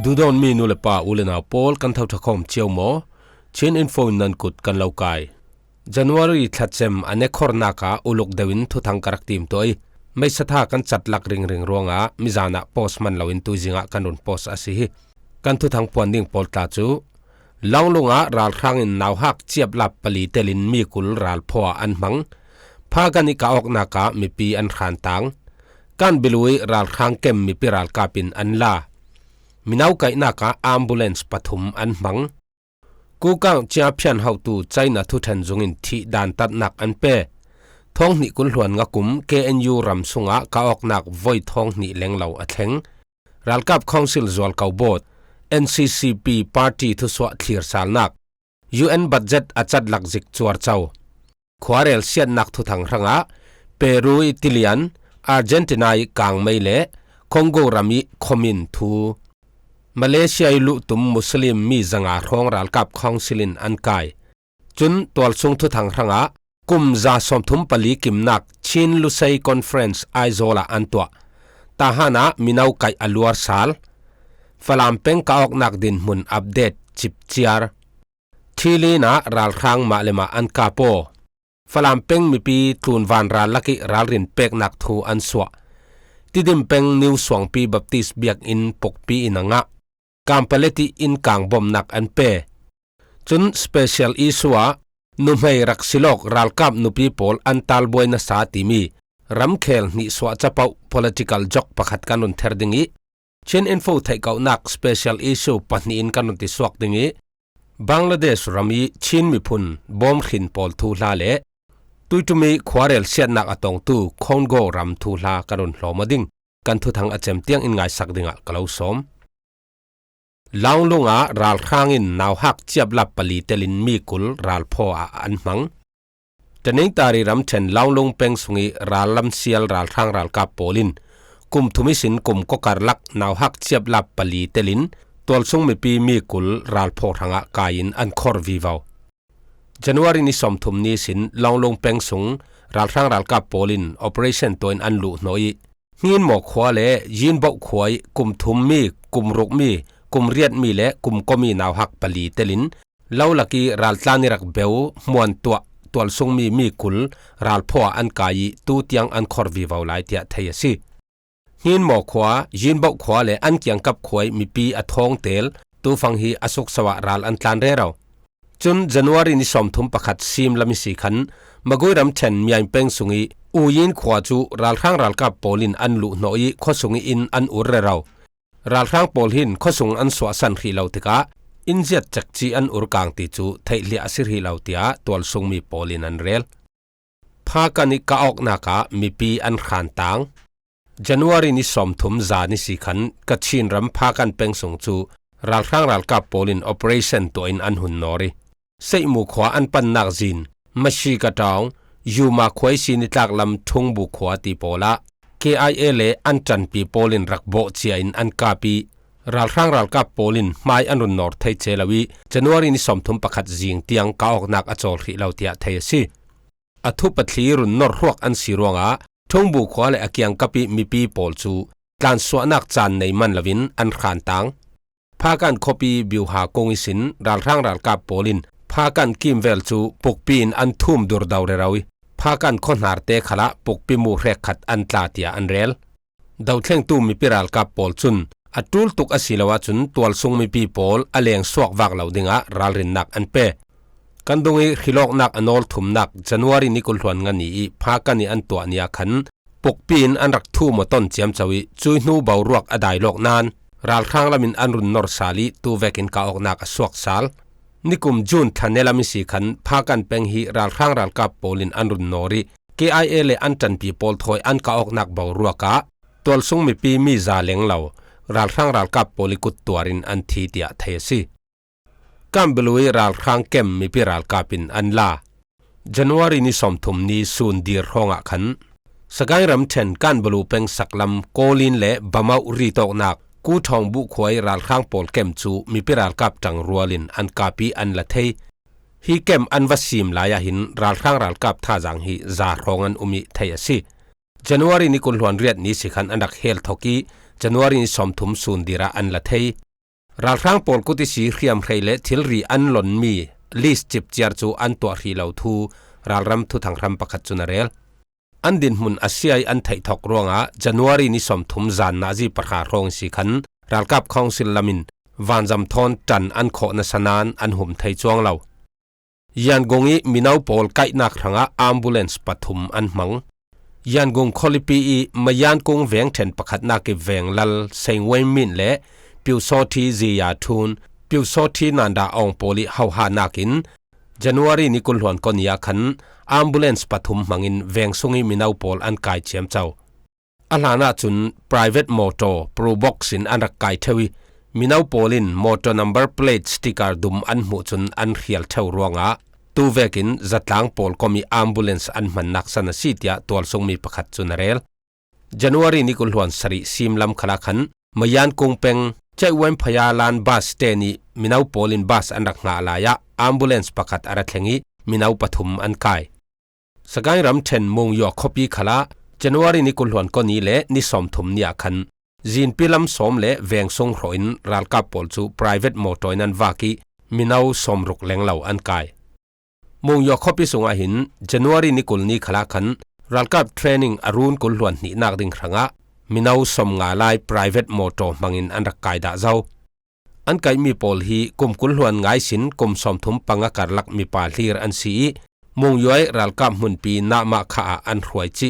ดูดอนมีนุเลปาอุเลนาปอลกันเท่าทะคอมเชียวหมอเชนอินโฟนันกุดกันเลากายจันวารีทัดเซมอันเนคอร์นากาอุลกเดวินทุทังกรักทีมตัวไม่สถากันจัดลักริงริงรวงอามิจานะโพสมันลาวินตุจิงะกันรุนโพสอาศิกันทุทังปวนดิ่งปอลตาจูลองลงอาราลครั้งอินนาวฮักเจียบลับปลีเตลินมีกุลราลพัวอันมังพากันอิกาออกนากามีปีอันขันตังกันบิลุยราลครั้งเก็มมีปีราลกาปินอันลามินาวไกนากาอัมบูเลนส์ปฐุมอันมังกูกังเจียเพียนเฮาตูใจนาทุทันจงอินที่ดานตัดนักอันเป้ท้องนี่กุลหวนงกุม KNU รำสุงะกาออกนักไว้ท้องนี่แหลงเหล่าอัดแหงรัลกับคอนซิลจวลเกาบด NCCP ปาร์ตี้ทุสวะเคลียร์สาลนัก UN บัดเจ็ตอาจัดหลักจิกจวดเจ้าขวาเรลเซียนนักทุทังรังะเปรูอิติเลียนอาร์เจนตินายกางไม่เละคองโกรามิคอมินทูมาเลเซียลุตุมมุสลิมมีจังอาร้องรัลกับคองซิลินอันกายจุนตัวสุงทุทังรังะกุมซาสมทุมปลีกิมนักชินลุไซคอนเฟรนซ์ไอโซลาอันตัวตาฮานะมินาวไกอลัวร์ซาลฟลามเป็งกาออกนักดินมุนอัปเดตจิบเจียร์ทีลีนะรัลครั้งมาเลมาอันกาโปฟลามเป็งมีปีตูนวันรัลลักิรัลรินเป็กนักทูอันสวะติดิมเป็งนิวสวงปีบัพติสเบียกอินปกปีอินังะกามเปเลติอินกางบอมนักอันเปจุนสเปเชียลอิสัวนุไม่รักสิลอกรัลกับนุปีโพลอันตัลบวยนาสาติมีรัมเคลนิสวะจะเป่า political จอกประคัดกันนุนเทอร์ดิงีเช่นอินโฟไทยเก่านัก special issue ปัจจุบันกันนุนติสวกดิงีบังลาเดชรามีชินมีพุนบอมขินโพลทูลาเลตุยตุมีขวาเรลเซียนนักอตองตูคอนโกรัมทูลากันนุนหลอมาดิงกันทุทังอาเจมเตียงอินไงสักดิงะกล่าวสมลาวลุงอารัลข้างอินนาวฮักเจียบลับปลีเตลินมีกุลรัลพออันมังจะนิ่งตารีรำเช่นลาวลุงเป็งสุงีรัลลำเซียลรัลข้างรัลกับโปลินกุมทุมิสินกุมก็การลักนาวฮักเจียบลับปลีเตลินตัวสุงมีปีมีกุลรัลพอทางกายินอันคอร์วีวาวจันวารีนิสมทุมนี้สินลาวลุงเป็งสุงรัลข้างรัลกับโปลิน operation ตัวอันลุหน่อยหินหมอกขวาเล่ยินบกขวายกุมทุมมีกุมรุกมีกุมเรียดมีและกุมก็มีนาวฮักปลีเตลินเล่าลักีรัลตานิรักเบลมวนตัวสุงมีกุลรัลพ่ออันกายตูเตียงอันคอร์วีวาวไลเตียเทียซีหินหมอกขวายินบกขวาและอันเกียงกับขวายมีปีอัทองเตลตูฟังฮีอสุกสวะรัลอันตานเรเราจนจันวารีนิสมทุมประคัดซิมลามิสีขันมากุยรำเช่นมีอันเป็งสุงีอูยินขวาจูรัลข้างรัลกับโปลินอันลุหน่อยข้อสุงีอินอันอุรเรเรารัลข้างโปลหินข้อส่งอันสวสันขีเหล่าติกาอินเจียจักจีอันอุรกางติจูไทยเลียสิรีเหล่าติอาตัวส่งมีโปลินอันเรลพากันนิกาออกนากามีปีอันขันตังจันวารีนิสมทุมจานิสิขันกัดชินรำพากันเป็งส่งจูรัลข้างรัลกับโปลิน operation ตัวอินอันหุนนอริเซมูขวาอันปันนักจินมาชีกะตองยูมาควยสินิตักลำทุ่งบุขวาติโปละKIA เลอันจันปีโปลินรักโบเชียอินอันกาปีรัลข้างรัลกับโปลินไม่อันรุนนอร์ไทยเจลวีจันวารีนิสมทุมประคัดจิงเตียงกาออกนักอจอลขีเหล่าเตียไทยซีอทุปัตลีรุนนอร์รวกอันสีรวงอาทุ่งบุขวาเลอเกียงกับปีมีปีโปลจูการสวนักจันในมันลวินอันขันตังพากันคปีบิวหากงอิสินรัลข้างรัลกับโปลินพากันกิมเวลจูปกปีนอันทุ่มดูร์ดาวเรราวิพากันคนหาเตะขละปกปิมูเรขัดอันตาเตียอันเรลดาวเท่งตูมีปิรัลกับโปลจุนอัตุลตุกอสิลวะจุนตัวสุงมีปีโปลอเลียงสวกวักเหล่าดิงะรัลรินนักอันเปกันดงอีขิลอกนักอนอลทุมนักจันวารีนิกุลหวนงันนี้พากันนี้อันตัวเนียขันปกปีนอันรักทูมต้นเจียมจวิจุยนูเบารวกอดายโลกนานรัลข้างละมินอันรุนนอร์ซาลีตูเวกินกาออกนักสวกซาลนิกุมจูนทันเนลามิสีขันพากันเป็งฮีรัลข้างรัลกับโปลินอันรุนนอริKIA เลอันจันปีโปลถอยอันกาออกนักเบารัวกะตัวสุงมีปีมีซาเลงเหล่ารัลข้างรัลกับโปลิกุตตัวรินอันทีเตียเทซีกัมเบลุยรัลข้างเก็มมีปีรัลกับปินอันลาจันวารีนิสมทุมนี้ซูนดีร์ห้องะขันสกายรำเช่นกันเบลูเป็งสักลำโกลินและบามาอุริตอกนักกูทองบุขวยรัลข้างโปลเก็มจูมีปีรัลกับจังรัวลินอันกาปีอันละเทฮีเกมอันวัสิมลายหินรัลข้างรัลกับท่าจังฮีจาร์องอันอุมิเทียซีจันวารีนิกุลหวนเรียดนี้สิขันอันดักเฮลทอกีจันวารีนิสมทุมซูนดีระอันละเท รัลครั้งปอลกุติสีเขียมใครเละทิลรีอันหล่นมีลิสจิบเจียร์จูอันตัวรีเหล่าทูรัลรำทุทางรำประคัดจุนเรลอันดินมุนอาเซียอันไทยทอกรวงจันวารีนิสมทุมจานนาจีประคารองสีขันรัลกับคองสิลลามินวันจำทอนจันอันโคนสนานอันหุ่มไทยจวงเหล่ายันกงอีมินาวปอลไกนักรังอัมบูเลนส์ปฐุมอันมังยันกงคอลิปีมายันกงเวียงเทนประคัดนักเวียงลัลเซงเวมินเละปิวโซทีจียาทูนปิวโซทีนันดาองปอลิเฮาฮานากินจันวารีนิคุลหวนกอนยาขันอัมบูเลนส์ปฐุมมังอินเวียงซุงอีมินาวปอลอันไกเชียมเจ้าอัลฮานาจุน private motor pro box in อันรักไกเทวีมินาวปอลิน motor number plate stickerดุมอันหูจุนอันเขียลเทวรวงตูเวกินจัดล้างปอลก็มีอัมบูเลนส์อันมันนักสนสิทยาตัวส่งมีประคัดจุนเรลจันวารีนิคุลหวนสริซิมลำขลักขันมายันกงเป็งใจเว้นพยาลานบัสเตนีมินาวปอลินบัสอันรักงาลายะอัมบูเลนส์ประคัดอารักเลงีมินาวปฐุมอันไกสกายรำเชนมงยอคอปีขลาจันวารีนิคุลหวนก็นี้เละนิสมทุมเนียขันจีนพิลัมสมเละเวียงทรงโรอินรัลกับปอลจู private motor นันวากีมินาวสมรุกเลงเหล่าอันไกมงยอคอปีสงอาหินจันวารีนิคุลนี้ขลาขันรัลกับเทรนนิ่งอารุณกุลหวนนี้นักดิ่งครั้งมินาวสมงาลาย private motor มังอินอันรักไกด่าเจ้าอันไกมีปอลฮีกุมกุลหวนง่ายสินกุมสมทุมปังการลักมีปาลีรอันสีมงย้อยรัลกับมุนปีนามาขาอันรวยจิ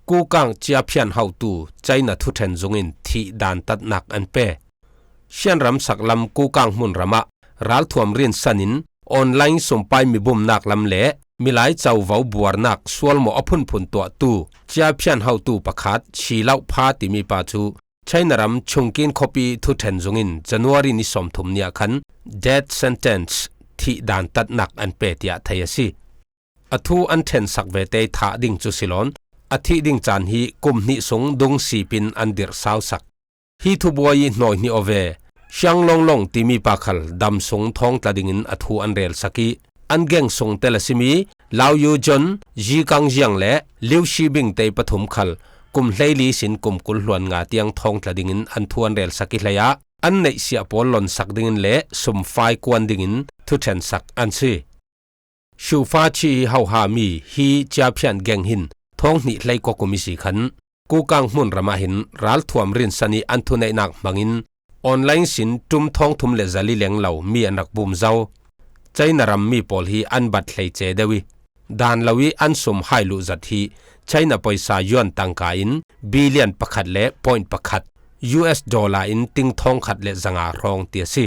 กูกังเจียเพียนเฮาตูใจนัทุเทนจงอินที่ดานตัดนักอันเป้เชียนรำสักลำกูกังมุนรำรัลทวมเรียนสันินออนไลน์ส่งไปมีบุมนักลำเละมีหลายเจ้าเว้าบัวนักสวลหมออพุนพุนตัวตูเจียเพียนเฮาตูประคัดชีเล่าพาติมีปาจูใช้นรำชงกินคอปีทุเทนจงอินจันวารีนิสมทุมเนียขัน death sentence ที่ดานตัดนักอันเปตียทยสีอทูอันเทนสักเวเตถาดิ่งจุสิลอนอธิดิ่งจานฮีกุมนิสงดงสีปินอันเดือดสาวสักฮีทุบวยหน่อยนิโอเวช่างลงติมีปากขลดำสงท้องตะดิ่งอทูอันเรลสักีอันเก่งสงเตลสิมีลาวยูจนจีกังเจียงเละลิวชีบิงเตปฐุมขลกุมเลลีสินกุมกุลหลวนงาเตียงท้องตะดิ่งอันทวนเรลสักิเลยะอันในเสียปอลหลอนสักดิ่งเละสมไฟกวนดิ่งทุเทนสักอันซีชูฟ้าชีเฮาฮามีฮีจาเพียนเก่งหินท้องนี่เลยก็กุมิสีขันกูกังมุนรมาหินรัลทวมรินสันีอันทุนในนักมังอินออนไลน์สินจุมท้องทุมเลซาลีเลียงเหล่ามีอันรักบุมเจ้าใจนารำมีปอลฮีอันบัดเลยเจเดวิดานลาวีอันสมไฮลุจัดฮีใช้นาปอยซาย้อนตังกาอินบิลเลียนประคัดเละพอยต์ประคัด US ดอลลาร์อินติงท้องขัดเลจังอารองเตียซี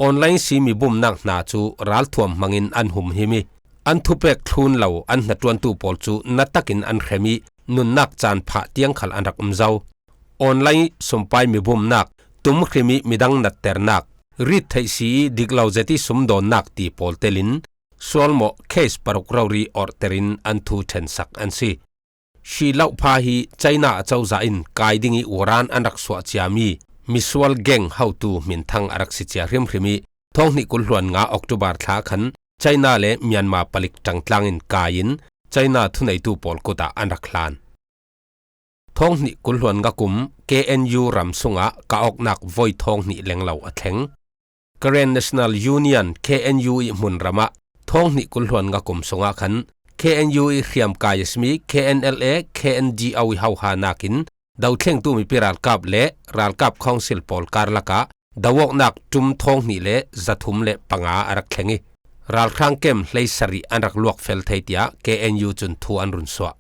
ออนไลน์สีมีบุมนักนาจูรัลทวมมังอินอันหุมฮิมีอันทุเปกทุนเหล่าอันนัดวันตูปอลจูนัดตักินอันเขมีนุนนักจานผาเตียงขัลอันรักเจ้าออนไลน์สมไปมีบุมนักตุมเขมีมีดังนัดเตอร์นักรีดไทยสีดิกเหล่าเจติสมโดนนักตีปอลเตลินสวลโมเคสปรกรารีออร์เตรินอันทูเทนสักอันซีชีเล่าพาฮีใจน่าเจ้าจ่าอินกายดิ่งอุรานอันรักสวดเจียมีมิสวลเก่งเฮาตูมินทังอารักสิเจียริมเขมีท้องนิกุลหลวนงาออกตุบาร์ท้าขันไชน่าและเมียนมาผลิตจังตลังอินกายินไชน่าทุนไอตูปอลโกตาอันรักลานท้องนิกุลหลวนกะกุม KNU รำสุงะกะออกนักไว้ท้องนิเลงเหล่าอัดแข็ง Korean National Union KNU อิมุนรำะท้องนิกุลหลวนกะกุมสุงะขัน KNU อิเขียมกายสมี KNLA KNG เอาวิฮาวฮานากินดาวเท่งตูมีพิรัลกับและรัลกับคองซิลปอลการละกะดาวกนักจุมท้องนิเลจัตุมเลปังอาอารักแข็งรัลครั้งเกมเลยสรีอันรักลวกเฟลไทเตีย KNU จุนทัวอันรุนสวะ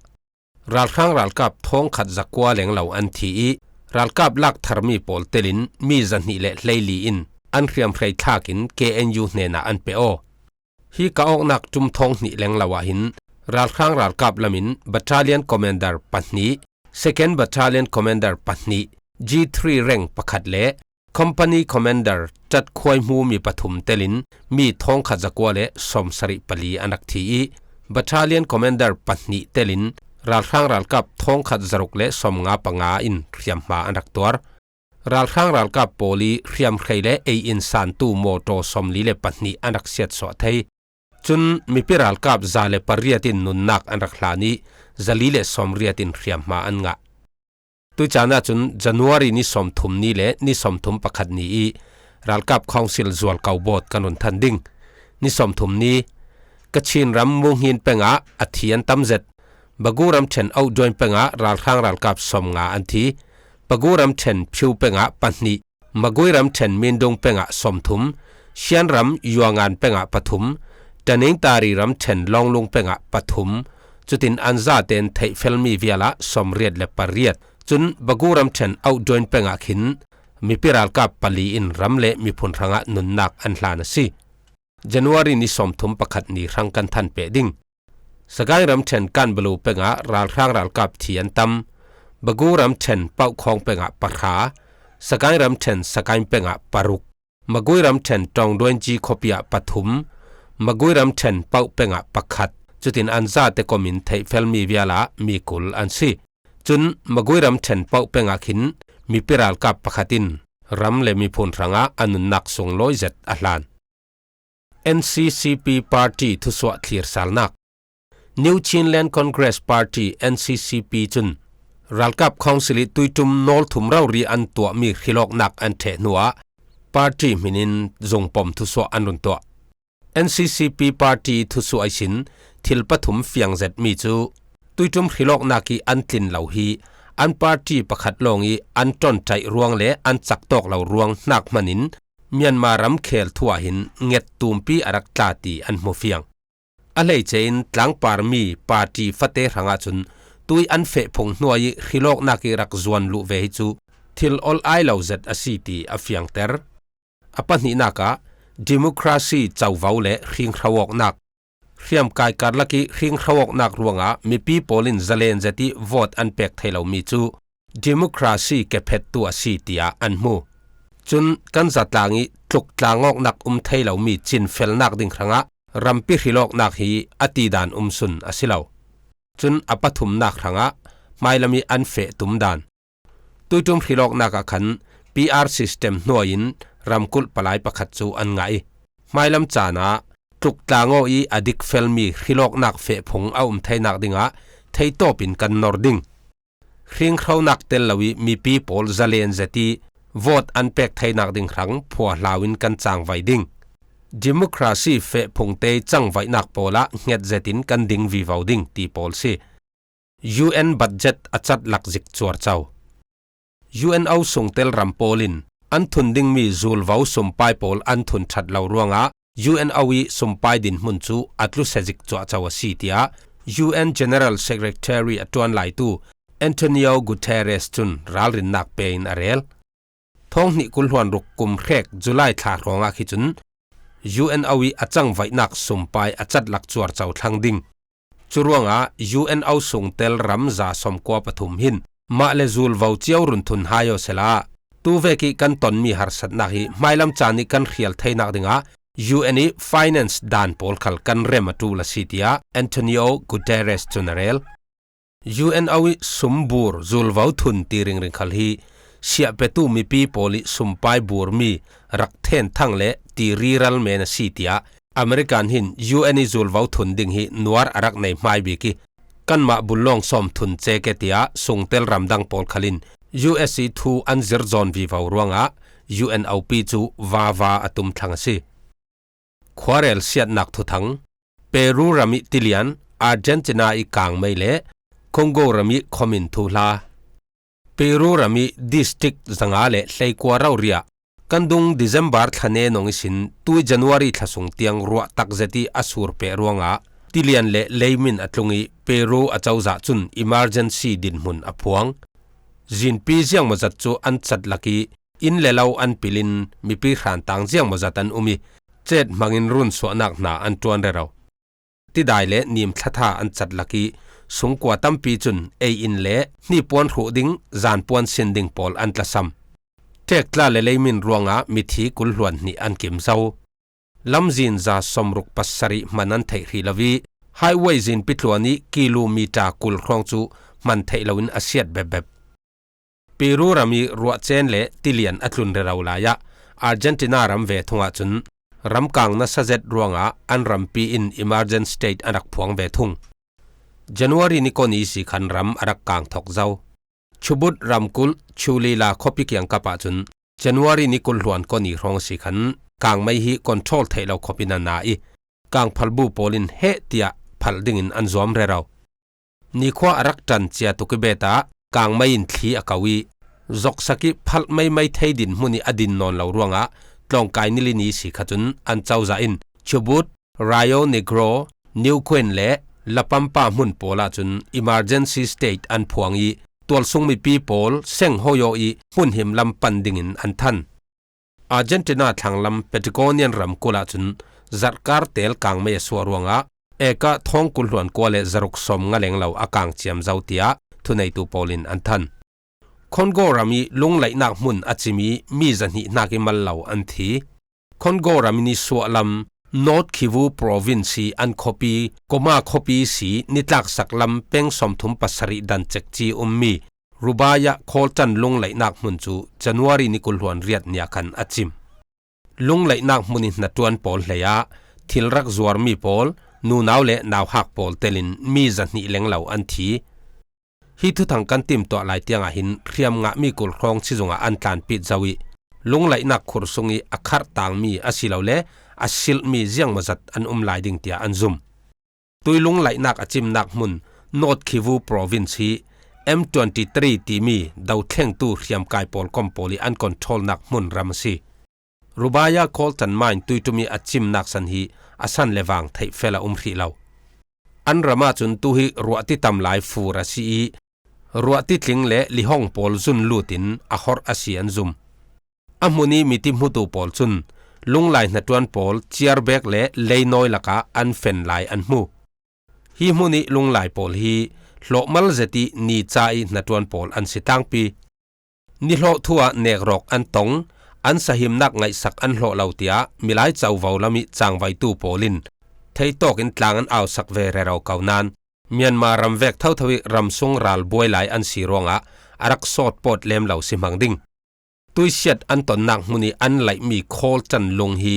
รัลครั้งรัลกับท้องขัดจักว่าเหลงเหล่าอันทีรัลกับลักทาร์มีปอลเตลินมีจันนิเลเลยลีอินอันเรียมไพรทากิน KNU เนน่าอันเปโอฮีกะออกนักจุมท้องนิเหลงเหล่าหินรัลครั้งรัลกับลามิน Battalion Commander ปัตนี Second Battalion Commander ปัตนี G3 แรงประคัดเละCompany Commander จัดควยมูมีปฐุมเตลินมีท้องขัดจักวาเลสมสริปลีอันดักที Battalion Commander ปัตนีเตลินรัลครั้งรัลกับท้องขัดจรุกเลสมงาปังอาอินเรียมมาอันดักตัวรัลครั้งรัลกับโปลีเรียมใครเลเออินซานตูโมโตสมลีเลปัตนีอันดักเสียดสวดไทยจุนมีพิรัลกับซาเลปเรียตินนุนนักอันดักลานีซาลีเลสมเรียตินเรียมมาอันงะ ตุจานะจุน January นิสมทุมนี้และนิสมทุมประคัดนี้รัลกับ Council จวลเก่าบดกันนทันดิ้งนิสมทุมนี้กชินรำมุงหินเป็งะอัฐิยันตัมเจ็ดบกูรำเชนเอาจอยเป็งะรัลข้างรัลกับสมงาอันทีบกูรำเชนผิวเป็งะปันนีมกุยรำเชนมินดงเป็งะสมทุมเชียนรำยวงานเป็งะปฐุมจันนิงตารีรำเชนลองลงเป็งะปฐุมจุดินอันซาเตนไทเฟลมีเวียละสมเรียดและปริยดจุนบกูรำเชนเอาจอยเป็งะขินมีปิรัลกับปลีอินรำเลมีผลรังะนุนนักอันลานซีJanuary นิสมทุมประคัดนี้รังกันทันเปดิงสกายรำเชนกันบลูเป็งะรัลข้างรัลกับเทียนตัมบกูรำเชนเป้าคองเป็งะปะขาสกายรำเชนสกายเป็งะปารุกมกุยรำเชนจองดวนจีคบียปฐุมมกุยรำเชนเป้าเป็งะปะขัดจุดินอันซาเตกมินไทเฟลมีเวียละมีกุลอันซีจุนมกุยรำเชนเป้าเป็งะขินมีปิรัลกับปะขัดินรำเลมีผลรังะอันนักส่งลอยเจ็ดอัลลานNCCP Party ทุสวะคลีร์สัลนัก New Chinland Congress Party NCCP จุนรัลกับคองซิลิตุยตุมนอลทุมเรารีอันตัวมีขิลอกนักอันเทนัว Party มินินจงปอมทุสวะอันรุนตัว NCCP Party ทุสวะสินทิลปฐุมเฟียงเจ็ดมีจูตุยตุมขิลอกนักอันตินเหล่าฮีอัน Party ประคัดลงอีอันจนใจรวงและอันจักตอกเหล่ารวงนักมันินเมียนมารำเคลทัวหินเง็ดตูมปีอารักตาตีอันโมเฟียงอะไรเจนหลังปาร์มีปาร์ตีฟัตเตหังอาจุนตุยอันเฟพงนัวยขิโลกนักรักจวนลุเวหิจูทิลอลไอเหล่าเจ็ดอาซีตีอเฟียงเตอร์อปันหินักะดิโมคราซีเจ้าว้าเล่ริงขวอกนักเรียมกายการลักริงขวอกนักรวงะมีปีโปลินเจเลนเจติโหวตอันเป็กเทเหล่ามีจูดิโมคราซีเก็บเพชตัวซีตีอันมูจุนกันจัดลางีตุกลางอกนักไทยเหล่ามีจินเฟลนักดิ่งครั้งะรำพิริโลกนักฮีอติดานสุนอสิเหล่าจุนอปฐุมนักครั้งะไม่ละมีอันเฟตุมดานตุยตุมพิริโลกนักขัน PR system นัวยินรำกุลปลายประคัดจูอันไงไม่ลำจานะตุกลางออีอดิกเฟลมีพิริโลกนักเฟพงเอาไทยนักดิ่งะไทยโตปินกันนอร์ดิ่งริงเขานักเตลลาวีมีปีโพลเจเลนเจตีโหวตอันเป็กไทยนักดิ่งครั้งผัวลาวินกันจางไว้ดิ่งดิโมคราซีเฟพงเตจังไว้นักโปละเง็ดเจตินกันดิ่งวิวาวดิ่งตีโพลซี UN บัดเจ็ตอัจัดหลักจิกจวดเจ้า UN เอาส่งเตลรำโปลินอันทุนดิ่งมีจูลวาวสมปายโปลอันทุนชัดเหล่ารวงะ UN เอาวิสมปายดินมุนจูอัตลุเซจิกจวดเจ้าสีเตีย UN General Secretary อัตวันไหลตูแอนโทนิโอ กูเทเรสจุนรัลรินนักเปย์อินอาเรลท้องนิกุลหวนรุกกุมเรกจุไลทารองอาคิจุน UN เอาวิอาจังไว้นักสมปายอาจัดหลักจวดเจ้าทังดิ่งจุรวงะ UN เอาส่งเตลรำจาสมกัวปฐุมหินมาเลจูลวาวเจียวรุนทุนหายอเสลาตูเวกิกันตอนมีหารสัตนักฮีไม่ลำจานิกันเขียลไทยนักดิ่งะ UN Finance ดานโพลขัลกันเรมาตูลาซิตียแอนโทนิโอ กูเตเรสจุนเรล UN เอาวิสมบูรจูลวาวทุนตีริงขัลฮีเสียเปตูมีปีโพลิสมปายบูรมีรักเทนทั้งเละตีรีรัลเมนซีเตียอเมริกันหิน UN จูลวาวทุนดิ่งฮีนัวร์รักในไม่บิกิกันมาบุลลองสมทุนเจเกตียส่งเตลรำดังโพลคลิน USC ทูอันเซอร์จอนวิวาวรวงะ UN เอาปีจูวาวาอตุมทังซีควาเรลเสียนักทุทังเปรูรามิติเลียนอาร์เจนตินาอีกางไม่เละคองโกรามิคอมินทูลาเปรูรามิดิสตริกจังอาเลไลกัวเราเรียกันดุงดิเซมบาร์ทันเนนงสินตุยจันวารีทศงเตียงรัวตักเจติอสูรเปรวงะติเลียนเลเลมินอัตลงีเปรูอาเจ้าจัจุน emergency ดินมุนอพวงจินปีเจียงมาจัดจูอันจัดลักีอินเลลาวอันปิลินมีปีขันตังเจียงมาจัดอันอุมีเจ็ดมังินรุนสวนักนาอันจวนเรเราที่ได้เลนิมทัทาอันจัดลักีสงกว่าตั้มปีจุนเออินเลนี่ปวนหูดิ้งจานปวนเซนดิ้งปอลอันตะซัมเทกลาเลเลมินรวงะมิธีกุลหวนนี่อันกิมเจ้าลำจินจาสมรุกปัสสริมันนันเทฮีลวีไฮเวย์จินปิดลวนี้กิโลเมตรกุลครองจูมันเทลวินอาเซียดแบบปีรูรามีรัวเจนเลติเลียนอัตลุนเรเราลายะอาร์เจนตินารำเวทงอาจุนรำกางนัสเซตรวงะอันรำปีอิน emergency state อันรักพวงเวทุงJanuary นี้ก็นี้สิขันรำอารักกางทอกเจ้า ชุบุตรำกุลชูลีลาคบิกยังกะปะจุนจันวารีนิกุลหลวนก็นีรองสิขันกางไม่ฮีคอนโทรลเทเลาคบินานาอีกางพัลบูโปลินเฮเตียพัลดิ่งอันซอมเรเรานี่ขวารักจันเจียตุกเบตากางไม่อินทีอากาวีจกสกิพัลไม่เทดินมุนีอดินนอนเหลารวงะตลองกายนิลินีสิขจุนอันเจ้าใจอินชุบุตรายโอเนโกรนิวเควนเล่ละปัมปามุนโปลาจุน emergency state อันพวงอีตัวสุงมีปีโปลเซ็งโฮโยอีหุ่นหิมลำปันดิ่งอันทันอาร์เจนตินาทางลำเปติโกเนียนรำกุลาจุนจัดการเตลกางไม่สวรวงะเอกท้องกุลหวนกัวเลจรุกสมงะเลงเหลาอากางเจียมเจ้าเตียทุนในตูโปลินอันทันคอนโกรามีลุงไหลนักมุนอาจิมีจันหินักิมัลเหลาอันทีคอนโกรามินิสวลำ North Kivu Province อันคปีก็มาคปีสีนิตักสักลำเป็งสมทุมปัสริดันเจกจีมีรูบายะโคลจันลุงไหลนักมุนจูจันวารีนิกุลหวนเรียดเนียกันอาจิมลุงไหลนักมุนินตวนปอลเลียทิลรักจวรมีปอลนูนาวเลนาวหักปอลเตลินมีจันหิเลงเหลาอันทีฮิทุทังกันติมตัวไหลเตียงหินเรียมงะมีกุลครองชิจงอันการปิดจาวิลุงไหลนักขุรสุงีอักขรต่างมีอาศิลาเลอาศิลมีเจียงมาจัดอันไหลดิ่งเตียอันซุมตุยลุงไหลนักอาจิมนักมุน North Kivu Province M23 ตีมีดาวเท่งตู้เรียมกายปอลคอมโพลีอันคอนโทรลนักมุนรำซีรูบายาโคลตันไมน์ตุยตุมีอาจิมนักสันฮีอาสันเลวังไทเฟลารีเลาอันรามาจุนตุฮีรัวติตำลายฟูราซีรัวติลิงเลลิฮองปอลซุนลูตินอาฮอร์อาซีอันซุมอามุนีมิติมุตุปอลซุนลุงไหลนัตวันปอลเชียร์เบกเลเลนอยลักะอันเฟนไลอันมูฮีมุนีลุงไหลปอลฮีโลมัลเจตินีใจนัตวันปอลอันสิตังปีนิโลทัวเนกรอกอันตงอันสหิมนักไงสักอันโลเหลาเตียมิไลเจ้าวาวลามิจางไวตูปอลินไทยตอกอินตลางอันเอาสักเวเรเราเก่านานเมียนมารำเวกเท่าทวิรำทรงรัลบวยไหลอันสีรองะอารักสอดปอดเลมเหลาสิมังดิงตุยเสียดอันตอนนักมุนีอันไหลมีโคลจันลงฮี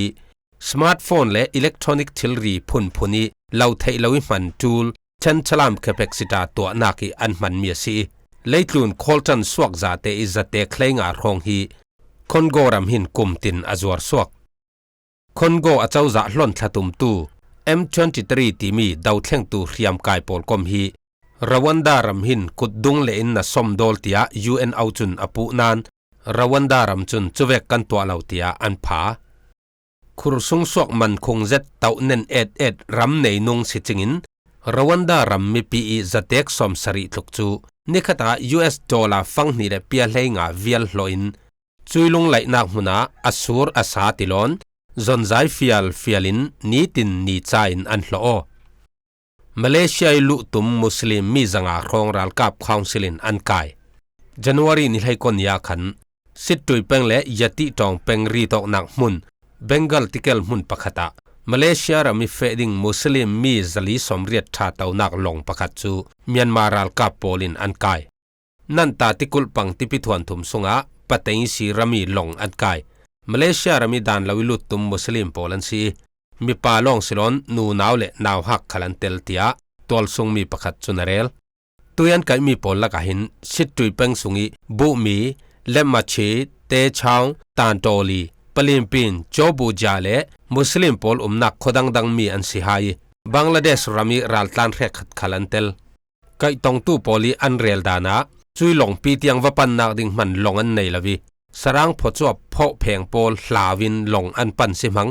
สมาร์ทโฟนและอิเล็กทรอนิกส์ทิลรีพุนพุนีเหลาไทยเหลาวิมันจูลชันฉลามแคปกซิตาตัวนักอันมันเมียสีเลตุนโคลจันสวกจ่าเตอิจเตเคลงอาร์องฮีคอนโกรำหินกุมตินอจวรสวกคอนโกอาเจ้าจ่าหล่นทะตุมตู M23 ตีมีดาวเท่งตูเรียมกายปอลกอมฮีรวันดารำหินกุดดุงเลอินนาสมโดลเตีย UN เอาจุนอปุนานรวันดารำจุนจุเวกกันตัวเหลาเตียอันผาคุรสุงสวกมันคงเจ็ดเต่าเนนเอ็ดรำในนงสิจิงินรวันดารำมีปีจะเด็กสมสริตลุกจูนิคตา US ดอลลาร์ฟังนี่เดเปียเลงาเวียลโลอินจุยลงไหลนักมุนาอสูรอาสาติลอนจนใจฟิลลินนีตินนีใจอินอันโลมาเลเซียลุตุมมุสลิมมีจังอาครองรัลกับคาวซิลินอันกายจันวารีนิไลคอนยาขันสิตุยเป็งเลยติตองเป็งรีตอกนักมุนเบงกอลติเกลมุนปะขตามาเลเซียรามีเฟดิงมุสลิมมีจลีสมเรียดชาตาวนักลงปะขัดจูเมียนมารัลกับโปลินอันกายนันตาติกุลปังติปิทวนทุมสุงะปะเตงสีรามีลงอันกายมาเลเซียรามีดานลาวิลุตุมมุสลิมโปลันซีมีปาลองสิลอนนูนาวเลนาวหักขลันเตลเตียตัวสุงมีปะขัดจุนเรลตัวยันไกมีปอลละกะหินสิตุยเป็งสุงีบุมีเลมมาเชเตชาวตานโตลีปลิมปินโจบูจาเลมุสลิมปอลนักขดังดังมีอันสิหายบังลาเดชรามีรัลตันเรกขัดขลันเตลไกตองตู้ปอลีอันเรลดานาจุยหลงปีเตียงวัปันนักดิ่งมันหลงอันในละวีสรางพอจวบเพาะเพงปอลลาวินหลงอันปันสิมัง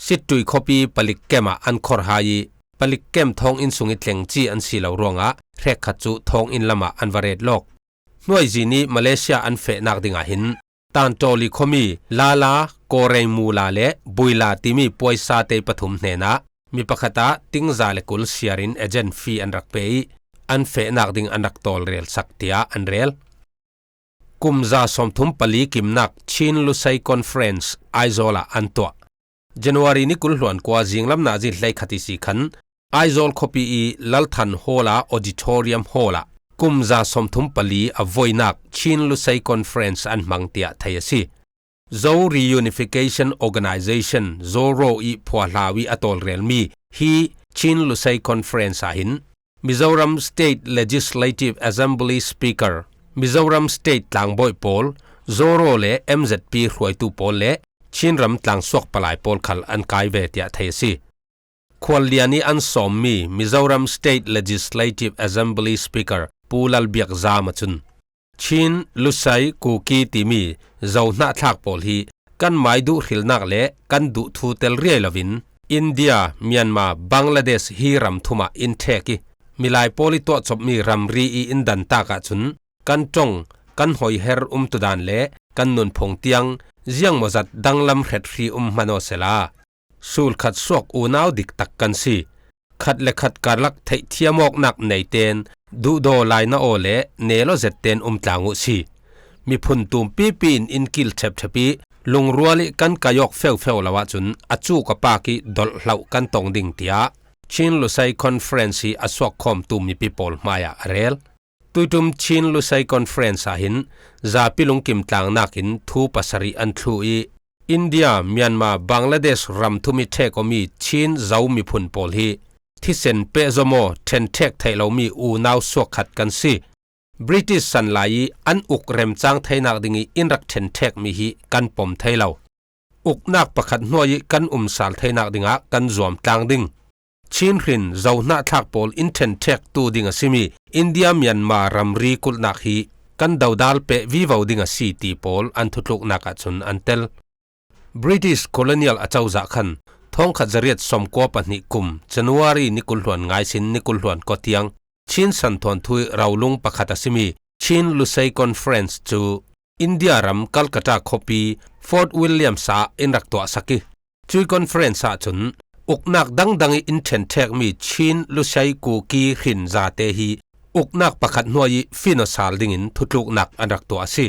สิตุยคอปีปลิกเกมาอันคอร์หายปลิกเกมทองอินสุงิตเลงจีอันสีเหลารวงะเรกขัดจุทองอินละมาอันวาเรดโลกหน่วยจีนี้มาเลเซียอันเฟนักดิ่งหินตานโตลิคอมีลาลาโกเรมูลาเลบุยลาติมีปวยซาเตปฐุมเนนะมีปะขตาติงซาเลกุลเซียรินเอเจนฟีอันรักเปย์อันเฟนักดิ่งอันรักตอลเรลสักเตียอันเรลกุมซาสมทุมปลีกิมนักชินลุไซคอนเฟรนซ์ไอโซลาอันตัวจันวารีนิกุลหลวนกว่าจิงลำนาจิไลขัดิสิขันไอโซลคอปีลัลทันโฮลาออดิทอเรียมโฮลากุมซาสมทุมปลีอวอยนักชินลุไซคอนเฟรนซ์อันมังเตียไทยสิโซรียูนิฟิเคชันออร์แกไนเซชันโซโรอีพัวลาวีอัตอลเรลมีฮีชินลุไซคอนเฟรนซ์หินมิโซรัมสเตทเลจิสเลทีฟแอสเซมบลีสปีกเกอร์ Mizoram State ตางบ่อยปอล Zoro และ MZP รวยตูปอลและชินรำตางสวกปลายปอลขัลอันกายเวทยาเทซีควอลเลียนีอันสอมมี Mizoram State Legislative Assembly Speaker ปูลัลเบียกซามาจุนชินลุไซกูกีติมีเจ้าหน้าทักปอลฮีกันไม่ดูหิลนักและกันดูทูเตลเรียลวินอินเดียเมียนมาบังลาเทศฮีรัมทุมาอินเทกิมีลายปอลิตัวจบมีรัมรีอินดันตากะจุนกันจงกันหอยเฮรตุดานและกันนุนพงเตียงเจียงมจัดดังลำเฮ็ดรีมโนเซลาสูลขัดสวกอูนาวดิกตักกันซีขัดและขัดการลักเทเทียมอกนักในเตนดูโดไลนาโอเลเนโลเซเตนตางุซีมีพุนตุมปีปีนอินกิลเทปเทปีลุงรัวลิกันกายกเฟลละวะจุนอจูกปากิดอลเหล่ากันตองดิ่งเตียชินลุไซคอนเฟรนซีอสวกคอมตุมมีปีปอลมายาเรลตุยตุมชินลุไซคอนเฟรนซ์หินซาปิลุงกิมตางนักินทูปัสรีอันทูอีอินเดียเมียนมาบังลาเทศรัมทุมิเทกมีชินเจ้ามีพุนปอลฮีที่เซนเปโซโมเทนเทกไทยเรามีอูนาวสวกขัดกันซีบริติชสันไลอันอุกเรมจางไทยนักดิงีอินรักเทนเทกมีฮีกันปมไทยเราอุกนักประคัดนัวยกันสาลไทยนักดิงะกันจวมตางดิงชินรินเจ้าหน้าทักปอลอินเทนเทกตูดิงสิมีอินเดียเมียนมารัมรีกุลนักฮีกันดาวดาลเปวิวาวดิงซีตีปอลอันทุกนักจุนอันเตลบริติชโคลเนียลอาเจ้าจักขันท้องขัดจริตสมกวปนิกุมจันวารีนิกุลหวนไงสินนิกุลหวนกอเตียงชินสันทวนทุยเราลุงประคัตสิมีชินลุไซคอนเฟรนซ์จูอินเดียรัมกัลกัตาคอปีฟอร์ดวิลเลียมสาอินรักตัวสักิจุยคอนเฟรนซ์จุนอุกนักดังอินเทนเทกมีชินลุไซกูกีหินซาเตฮีอุกนักประคัดนัวยฟินอสาลดิงินทุลุกนักอันรักตัวสิ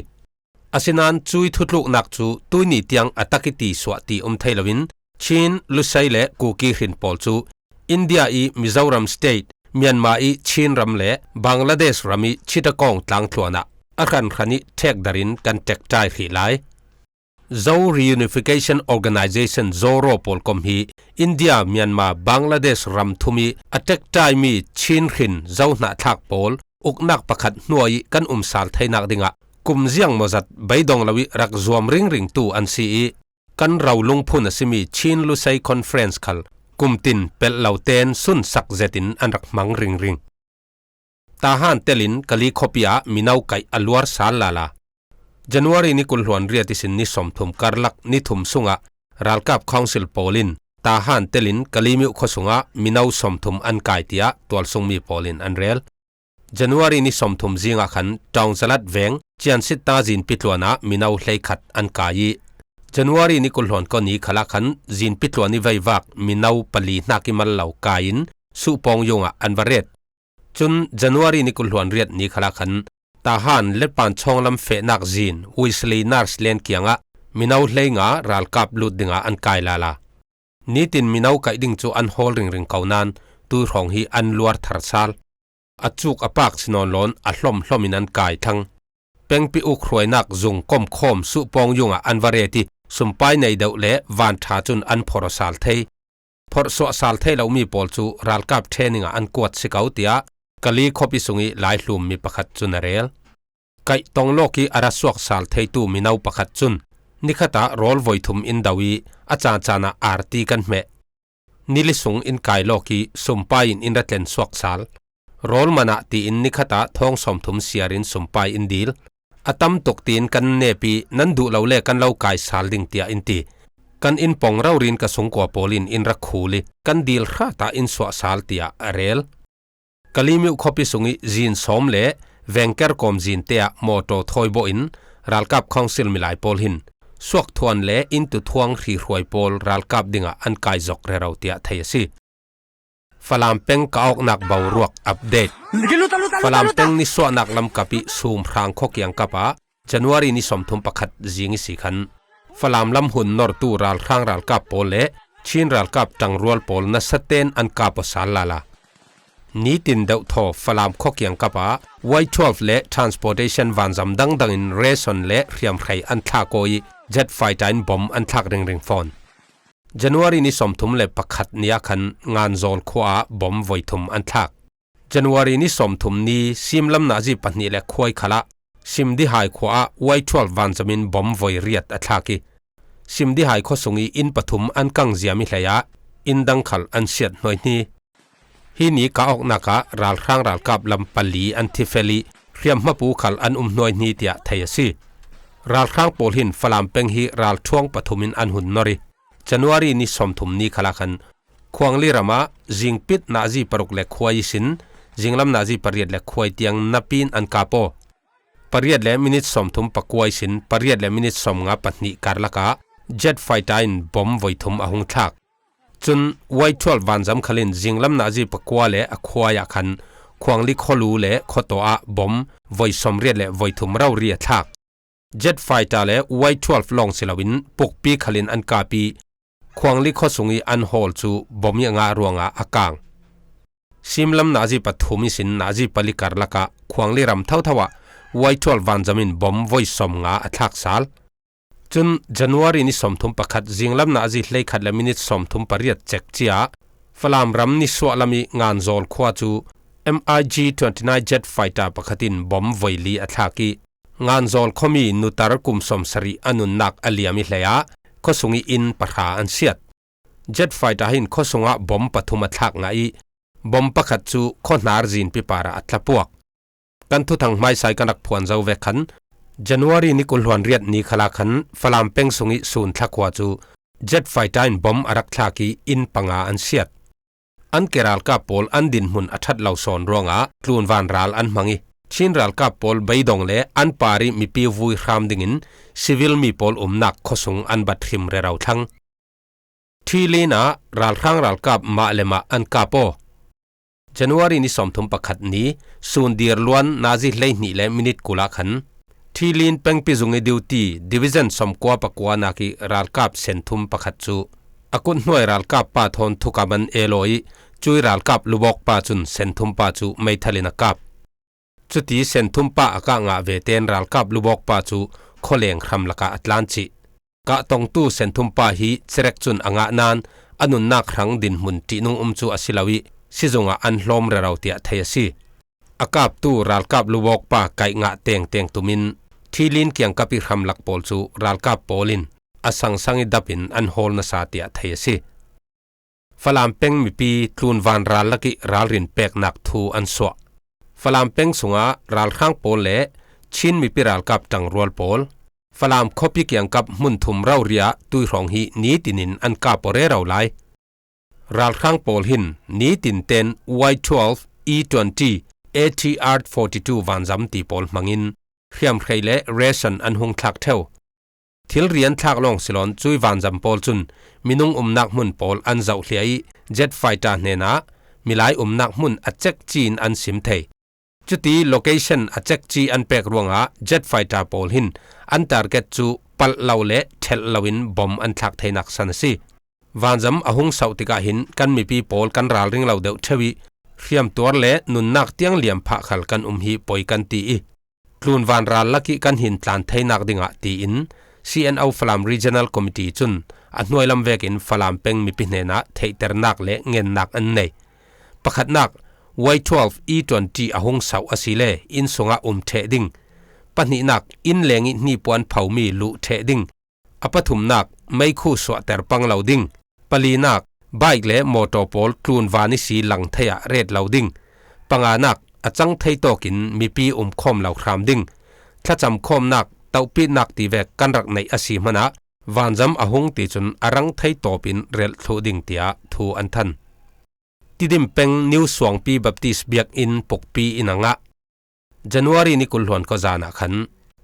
อาศินันจุยทุลุกนักจูตุยนิเตียงอัตกิตีสวตีไทยลวินชินลุไซเลกูกีหินปอลจูอินเดียอีมิโซรัมสเตทเมียนมาอีชินรัมเลบังลาเทศรัมีชิตะกองตางทวนะอาการขันิเทกดารินกันเทกใจขีไลZao Reunification Organization Zoro Pol Kom Hi India Myanmar Bangladesh Ram Thumi Attack Tai Mi Chin Khin Zao Na Thak Pol Uknak Pakhat Nuai Kan Sal Thainak Dinga Kum Ziang Mozat Baidong Lawi Rak Zuam Ring Tu An Si Kan Raw Lung Phun Asimi Chin Lusai Conference Khal Kum Tin Pel Lauten Sun Sak Zetin An Rak Mang Ring Tahan Telin Kali Khopia Minau Kai Alwar Sal Lala January ni kulhuan riatisin ni somthum karlak ni thum sunga Ralkap Council Polin Tahan Telin Kalimiu Khosunga Minau somthum an kaitia Tualsung mi Polin Anrel January ni somthum zinga khan Taungzalat Veng Chiansit Tazin Pitluana Minau Hleikhat an kai January ni kulhuan ko ni khala khan Zin Pitluani Vaivak Minau Pali Nakimal Lau Kain Supong Yunga Anvaret Chun January ni kulhuan riat ni khala khan Tahan lepan chong lam fe nak zin Weasley Nars len kianga Minau Hlenga Ralkap Lut dinga an kai lala Nitin Minau kai ding chu an hol ring kaunan Tu rong hi an luar tharsal Achuk apak sinon lon a hlom hlomin an kai thang Pengpi ukhroi nak zung kom khom su pong yunga an vareti Sumpai nei deuh le van tha chun an phorosal thei Phorso sal thei lo mi pol chu Ralkap traininga an kuat sikau tia Kali khopi sungi lai hlum mi pakhat chun arel Kai tongloki araswak sal theitu Minau pakhat chun Nikhata rol voithum in dawi Achana arti kan me Nilisung in kailoki Sumpai in ratlen swak sal Rol mana ti in nikhata Thong somthum siarin sumpai in dil Atam tuktin kan nepi Nandu laule kan lau kai sal ding tia inti Kan in pong raurin ka sungkwa polin in rakhuli Kan dil rata in swak sal tia arel Kalimiu khopi sungi zin som le Venker kom zin tea moto thoibo in Ralkap Council milai pol hin Suak thuan le intu thuang ri hruai pol Ralkap dinga an kai zok rerau tia thayasi Falampeng kaok nak bauruak update Falampeng ni so nak lam kapi sum rang khok yang kapa January ni somthum pakhat zingi sikhan Falam lam hun nor tu ral rang Ralkap pol le Chin Ralkap tang rual pol na saten an kapo salala Nitin deuh tho falam khok yang kapa Y12 le transportation van zam dang in reson le riam khai an tha koi jet fighter in bomb an thak ring phone January ni somthum le pakhat nia khan ngan zol khwa bomb voithum an thak January ni somthum ni simlam na ji pahni le khoi khala simdi hai khwa Y12 van zamin bom voi riat athaki simdi hai kho sungi in pathum an kang ziami hlaya indang khal an siat noi ni hi ni ka ok naka ral khang ral kap lam pali an thifeli riam mapu khal an noi ni tia thayasi ral khang pol hin falam peng hi ral thuang pathumin an hun nori January ni somthum ni khalakhan khwangli rama jingpit nazi paruk le khwai sin jinglam nazi pariat le khwai tiang napin an kapo pariat le minute somthum pakwai sin pariat le minute somnga patni karlaka jet fighter in bom voithum ahung thak chun Y12 vanjam khalin jinglam nazi pakwa le akhwaya khan khwangli kholu le khotoa bom voisom riat le voithum rau ri thak jet fighter le Y12 long silawin pukpi khalin an kapi khwangli khosungi an hol chu bom yanga ruanga akang simlam nazi pathumi sin nazi palikar laka khwangli ram thauthawa Y12 vanjamin bom voisom nga athak sal chun January ni somthum pakhat jinglam nazi hlei khat la minute somthum pariat chek chia falam ram ni swalami ngan zol khwa chu MiG-29 jet fighter pakhatin bom voili athaki ngan zol khomi nutar kum somsari anun nak aliami hlaya khosungi in parha an siat jet fighter hin khosunga bom pathuma thak ngai bom pakhat chu khonhar jin pi para atlapuak kan thu thang mai sai kanak phuan zo ve khan January ni kulhuan riat ni khala khan falam peng sungi sun thakwa chu jet fighter in bom arak thlaki in panga an siat an keral ka pol an din mun athat lo son ronga tlun van ral an mangi chin ral ka pol beidong le an pari mi pi vui kham dingin civil mi pol umnak khosung an bathim re rau thang thilina ral khang ral kap ma lema an kapo January ni somthum pakhat ni sundir luan nazi hlei ni le minute kula khan thilin pengpi zungi duty division somkwa pakwa na ki ral kap senthum pakhat chu akun hnoi ral kap pa thon thukaban eloi chui ral kap lubok pa chun senthum pa chu meithalina kap chuti senthum pa aka nga ve ten ral kap lubok pa chu kholeng khram laka atlanchi ka tong tu senthum pa hi cherek chun anga nan anun nak rang din mun ti nung chu asilawi sizunga an hlom re rautia thayasi akap tu ral kap lubok pa kai nga teng teng tumin thilin kyang kapi kham lak pol chu ral kap polin asang sangi dapin an hol na satia thayasi falam peng mi pi tlun van ral laki ral rin pek nak thu an so falam peng sunga ral khang pol le chin mi pi ral kap tang rol pol falam khopi kyang kap mun thum rau ria tui rong hi ni tinin an ka pore rau lai ral khang pol hin ni tin ten Y12 E20 ATR 42 vanjam ti pol mangin khiam khaile ration an hung thak theu thil rian thak long silon chui vanjam pol chun minung umnak mun pol an zau hliai jet fighter nena milai umnak mun achek chin an sim thei chuti location achek chi an pek ruanga jet fighter pol hin an target chu pal laule thel lawin bom an thak theinak sanasi vanjam ahung sautika hin kan mi pi pol kan ral ring lau deuh thewi khiam tor le nun nak tiang liam pha khal kan hi poi kan ti i tlun van ral laki kan hin tlan theinak dinga ti in CNO Falam Regional Committee chun a hnuailam vekin falam peng mi pi hnena theiternak le ngen nak an nei pakhat nak Y12 E20 ahung sau asile in songa the ding pani nak in lengi ni puan phaumi lu the ding apathum nak mai khu so ter pang loading pali nak bike le motopol tlun vani si lang thaya red loading panga nak achang thei tokin mi pi khom lau khram ding thlacham khom nak taupi nak ti ve kanrak nei asi mana vanjam ahung ti chun arang thei topin rel thu ding tia thu an than tidim peng new swang pi baptist biak in pokpi inanga January ni kulhon ko zana khan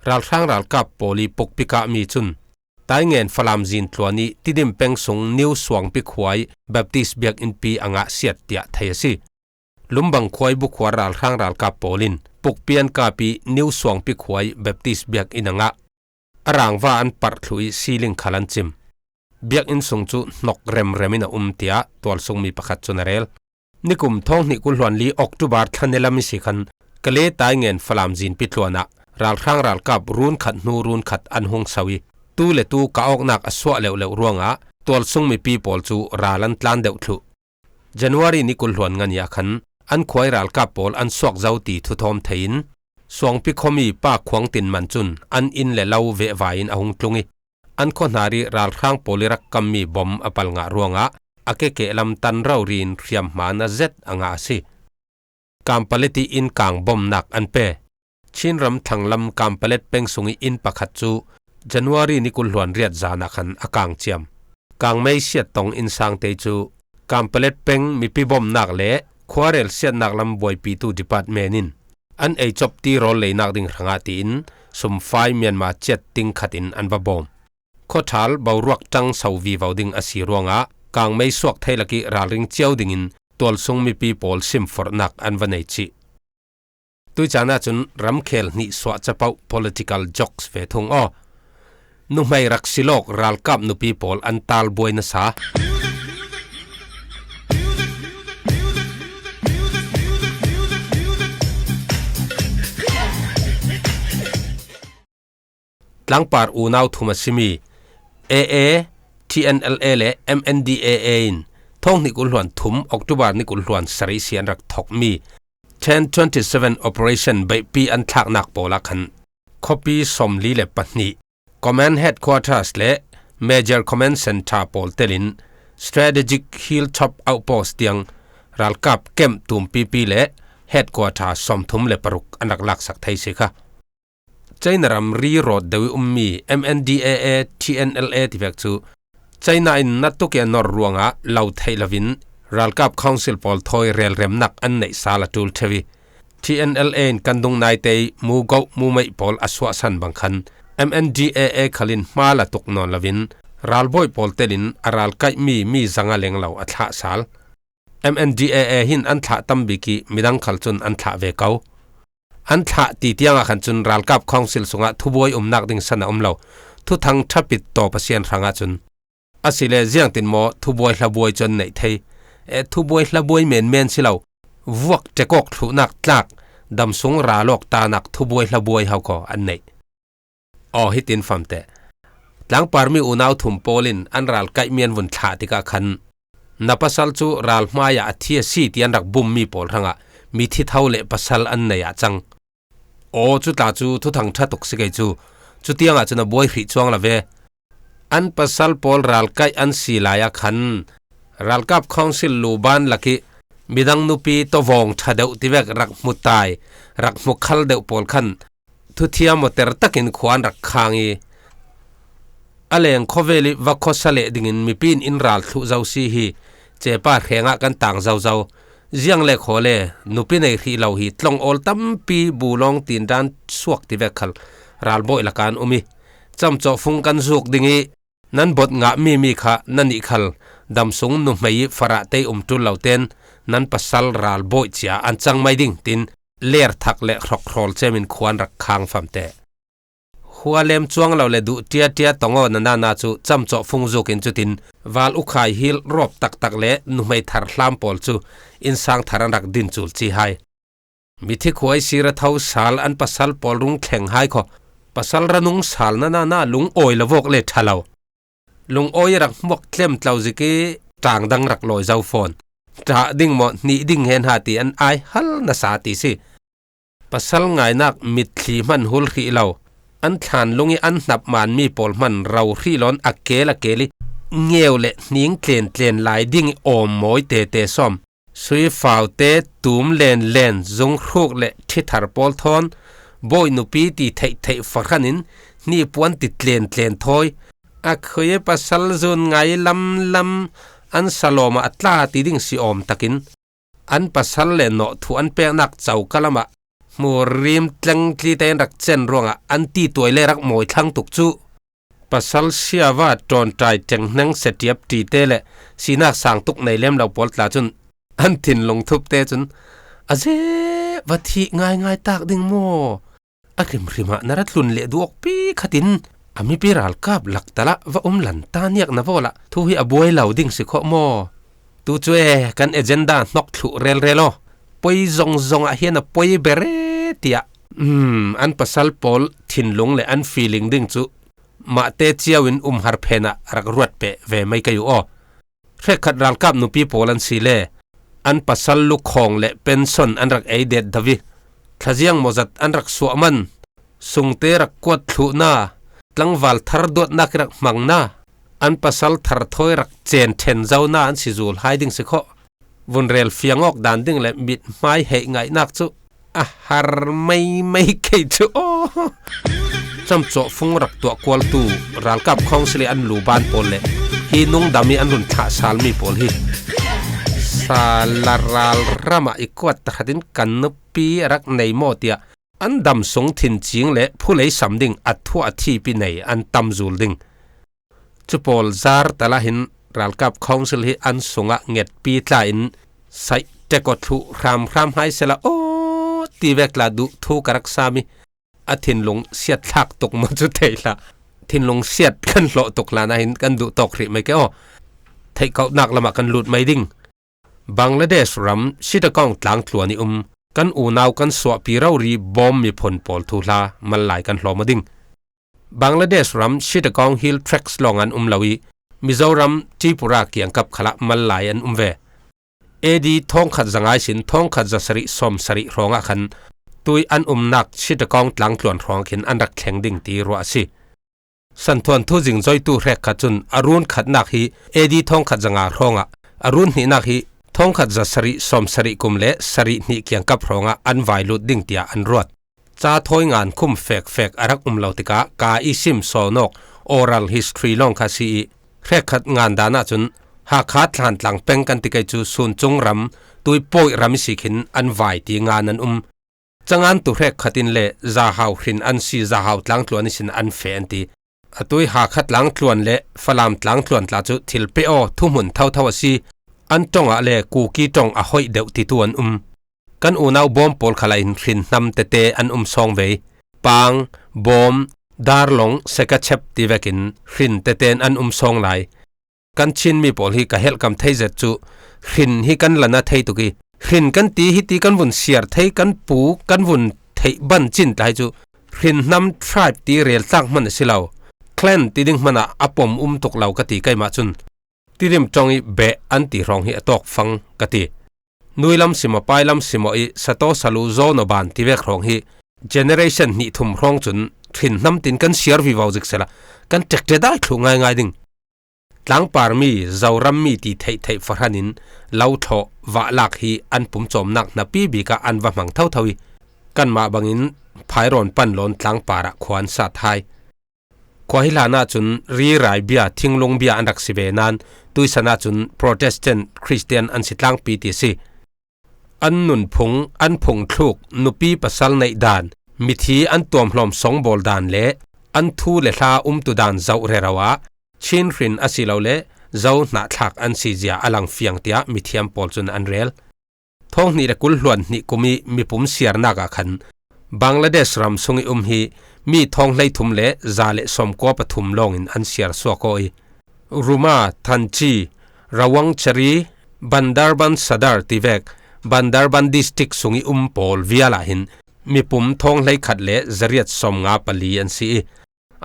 ral khang ral kap poli pokpika mi chun tai ngen falam jin tlwani tidim peng sung new swang pi khwai baptist biak in pi anga siat tia thayasi lumbang khwai bu khwar ral khang ral kap polin pukpian kapi new swang pi khwai baptist biak inanga arangwa an par thlui siling khalan chim biak in sung chu nok rem remina tia tol sung mi pakhat chunarel nikum thong ni kulhwan li October thanelami sikhan kale tai ngen falam jin pi thlwana ral khang ral kap run khat nu run khat an hung sawi tu le tu ka ok nak aswa lew lew ruanga tol sung mi people chu ralan tlan deuh thlu January ni kulhwan ngania khan an khwai ral kap pol an swak zau ti thu thom thein สวงปิคมีป้าขวางตินมันจุนอันอินและเล่าเววายินอหงตลุงอันคนหารีราลครั้งโปลิรักกัมมีบอมอปัลงะรวงะอาเกเกลำตันเรารีนเรียมมานาเซตอ่างอาสิกามปเลติอินกางบอมนักอันเปชินรำทังลำกามปเลตเป็งสุงอินปักขัดจูจันวารีนิกุลหวนเรียดจานักขันอากางเจียมกางไม่เสียดตองอินสังเตจูกามปเลตเป็งมีปีบอมนักเละควาเรลเสียดนักลำบวยปีตูดิปัตเมนินอันไอจบตีโรลเลยนักดิ่งรังอาตินสมไฟเมียนมาเจ็ดติงขัดอินอันบะบอมโคทัลบาวรวกจังสาววีวาวดิ่งอสีรวงะกางไม่สวกไทยลักิราลิงเจียวดิ่งอินตัวทรงมีปีโปลซิมฟอร์นักอันวันเนจิตุจานาจุนรำเคลนิสวะจะเป่า political jokes เวทงอ้อนุ่มไม่รักสิโลกรัลกับนุปีโปลอันตาลบวยนสาหลังปาร์อูนาวทุมาซิมี AA TNLA และ MNDAA ท่องนิกุลหวนทุมออกตุบาร์นิกุลหวนสริเสียนรักทอกมี1027 Operation ใบปีอันทักนักโปลักขันคอปีสมลีเลปันนี Command Headquarters และ Major Command Center โปลเตลิน Strategic Hilltop Outpost เตียงรัลกับเก็มตุมปีและ Headquarters สมทุมเลปรุกอันหลักสักไทยสิค่ะใจนรำรีโรดเดวิมี MNDAA TNLA ที่เวกจูใจนายนัดตุกยานอรวงะเหล่าไทยลวินรัลกับ Council ปอลทอยเรลเรมนักอันในสาลตูลเทวี TNLA กันดงนายเตยมูกาวมูไม่ปอลอสวสันบังคัน MNDAA ขลินมาละตุกนอนลวินรัลบอยปอลเตลินอารัลไกมีสังเลงเหล่าอัฐสาล MNDAA หินอันทะตัมบิกิมิดังขลจุนอันทะเวกาอันทะตีเตียงขันจุนรัลกับ Council สุงะทุบวยนักดิ่งสนะเหล่าทุทังทับปิดต่อประเสียนรังจุนอาศิเลเจียงตินโมทุบวยละบวยจนในไทยทุบวยละบวยเมนสิเหล่าวกเจกกทุนักตักดำสงราลอกตานักทุบวยละบวยเฮาก็อันไหนฮิตินฟัมเตหลังปาร์มีอุณาวถุมโปลินอันรัลไกเมียนวนทาติกาคันนับปัสสัลจูรัลมายาที่สีที่อันรักบุมมีโปลรังะมีที่เท่าเละปัสสัลอันไหนจังจุดตาจูทุทังทัตุกสิกจูจุดที่ยังจะนบวยหิจวงละเวอันปัสสัลโปลรัลไกอันสีลายคันรัลกับ Council ลูบานลักมิดังนุปีตวงทัดเดวที่เวกรักมุตายรักมุขลเดวโปลคันทุเทียมเตอร์ตักินขวานรักขังอะไรอย่างขเวลิวักขสเลดิ่งมีปีนอินรัลทุเจ้าซีฮีเจ็บปาแข็งกันต่างเจ้าเจียงเล็กขอเลนุปีในที่เราฮีตลงอลตัมปีบูลองตีนด้านสวกที่เวกขัลรัลบอยละกันจำจ่อฟุงกันสุกดิ่งนั้นบทงะมีค่ะนั่นอีขัลดำสงนุ่มไม่ฟาระเตยตุลเหล่าเต้นนั้นปัสสัลรัลบอยเจียอันจังไม่ดิ่งตินเลียร์ทักเละครอกครอลเจมินควานรักคางฟัมเตหัวเล็มจวงเราเลดูเตียตงอนาจูจำจ่อฟุงจุกินจุตินวาลอุคายฮิลรบตักเละนุ่มไม่ทาร์ลามปอลจูอินสังทารันรักดินจูลจีไฮมิทิขวยสีระเท้าสาลอันปัสสัลปอลรุงแข่งไฮขอปัสสัลระนุงสาลนาลุงโอยละวกเละทะเลาลุงโอยรักมวกเล่มเต้าจิกีจางดังรักลอยเจ้าฟอนจะดิ่งหมดนี่ดิ่งเห็นหาตีอันไอฮัลนาสาตีสิปัสสัลไงนักมิดขีมันหุลขีเราอันทานลุงอันนับมันมีปอลมันเราที่ล้นอักเกลเกลิเงียวเละนิ่งเกลียนลายดิ่งโอมมอยเตซ้อมสุยฝ่าวเตตุมเลนจงครุกเละทิทาร์ปอลทอนบอยนุปีตีไทยฝักนินนี่ปวนติดเลียนทอยอักเคยปัสสัลจนไงลำอันสโลมาอัตลาตีดิ่งสิอมตะกินอันปัสสัลเลนโนทุอันเปนักเจ้ากะละมะมูริมตลังคลีเตนรักเจนรวงอันตีตัวเลรักมวยทั้งตุกจูปัสสัลเสียว่าตอนใจจังนังเสตียบตีเตเลสีนักสางตุกในเล่มเราปอลตาจนอันถิ่นลงทุบเตจนอาเจวัที่ง่ายตากดิ่งโมอักริมะนรัดลุนเลดวกปีขัดินอามีปีรัลกับหลักตะละว่าหลันตาเนียกนะว่าละทุยอบวยเหล่าดิ่งสิขโมตูช่วยกันเอเจนดานกถุเรลปอยจงเฮียนปอยเบเรติยาอันปัสสัลปอลถิ่นลงเลยอันฟีลิ่งดิ่งจูมาเตเจียวินฮาร์เพนะรักรวดเปเวไม่กอยู่เรขัดรัลกับนุปีโปลันสีเลอันปัสสัลลุกของเลเป็นส่วนอันรักไอเด็ดดาวิ ทะเจียงมจัดอันรักสวมันสุงเตรักกวดทลุนาตังวัลทารดวดนักรักมังนาอันปัสสัลทารถอยรักเจนเทนเจ้านาอันสิจูลไฮดิ้งสิขอวุนเรลฟียงออกดานดิ้งและมิดไม้เหไงนักจุหารไม่เกิดจุจำโจฟงรักตัวกวลตูรัลกับคองสิเลอันลูบานโปลเลฮีนุงดามีอันรุนท่าสาลมีโปลฮีซาลารัลรามาอีกวดตะดินกันนปีรักในโมเตียอันดำสงถิ่นจิงและผู้เลยสำดิ่งอัทั่วที่ปีในอันตำจูลดิ่งจุโปลซาร์ตะละหินรัลกับคองสิเลอันสงะเง็ดปีตาอินใส่เจกอทุรามให้เสละโอตีเวกลาดูทูกรักสามีอาทินลงเสียดทักตกมาจุดเทละทินลงเสียดกันโลตกลานะหินกันดูตกริไม่แก่อ้อไทยเขาหนักละมากันหลุดไม่ดิ่งบังลาเดชรัมชิตะกองตลางทลัวนิกันอูนาวกันสวปีเรารีบอมมีผลปอลทุลามันหลายกันหลอมาดิ่งบังลาเดชรัมชิตะกองฮิลทร็กส์ลองอันลาวีมิโซรัมจีปุราเกียงกับขละมันหลายอันเวเอดีท้องขัดจังไอสินท้องขัดจะสริสมสริรองขันตุยอันนักชิตะกองตลางทลวนรองขินอันรักแข็งดิ่งตีรัวสิสันทวนทุจิงจอยตูแรกขัดจุนอรุณขัดนักฮีเอดีท้องขัดจังอารองอรุณนี่นักฮีท้องขัดจะสริสมสริกุมเลสรินี่เกียงกับรองอันไวลุดดิ่งตีอันรวดจ้าถอยงานคุมเฟกอารักลาวติกากาอิซิมโซนก oral history ลองคาซีแรกขัดงานดานาจุนหากขาดหลันหลังเป็งกันติกจูสุนจงรำตุยป่วยรำสิขินอันไวตีงานนั้นจังอันตุเรกขัดินเละจาฮาวหินอันซีจาฮาวหลังทลวนนิสินอันเฟนตีตุยหากขัดหลังทลวนเละฟลามหลังทลวนลาจุทิลเปโอทุ่มุนเท่าซีอันจงอะเละกูกีจงอะหอยเดวติตัวนกันอูนาวบอมปอลขลายหินนำเตอันซองเวปังบอมดาร์ลงเซกเชปตีเวกินหินเตนอันซองไลกันชินมีปอลฮีกะเฮลกัมเทเจจูหินฮีกันลานาเทตุกีหินกันตีฮิตีกันวุ่นเสียร์เทกันปูกันวุ่นเทบันจินไลจูหินนำทริปตีเรียลตั้งมันสิเลาเคลนตีดิ่งมันอะปมตกเหล่ากติไกมาจุนตีริมจงอีเบะอันตีรองฮีตอกฟังกตินุยลำสิมาไปลำสิมาอีสตอสลูโซนบานตีเวกรองฮีเจเนเรชันนี่ทุ่มรองจุนหินนำตินกันเสียร์วิวาวจิกเสละกันเจ็กเจได้คลุง่ายดิ่งหลังปาร์มีเจ้ารัมมีตีไทยฟรันินเล่าทอวะลักฮีอันปุ่มจอมนักนับปีบีกาอันวะมังเท่าทวีกันมาบังอินภายรอนปันหลอนหลังปาระขวานสัตไทยควายลานาจุนรีไรเบียทิ้งลงเบียอันรักสิเบนันตุยสนาจุนโปรเตสแตนต์คริสเตียนอันสิตลังปีติซีอันนุนพงอันพงทุกนุปีปัสสัลในดานมิธีอันตัวมหลอมสองบอลดานเละอันทูเลลาตุดานเจ้าเรราวะชินรินอสิลาวเลเจ้าหน้าทักอันซีเจียอลังเฟียงเตียมิเทียมปอลจุนอันเรลท้องนี่ละกุลล้วนนี่กุมีปุ่มเสียร์นักขันบังลาเดชรัมซุงฮีมีท้องไลทุมเลจาเลสมกัวปฐุมลงอินอันเสียร์สวกอยรูมาทันจีระวังชรีบันดาร์บันสดาร์ติเวกบันดาร์บันดิสติกซุงปอลวิอาลาหินมีปุ่มท้องไลขัดเลจริยสมงาปลีอันซี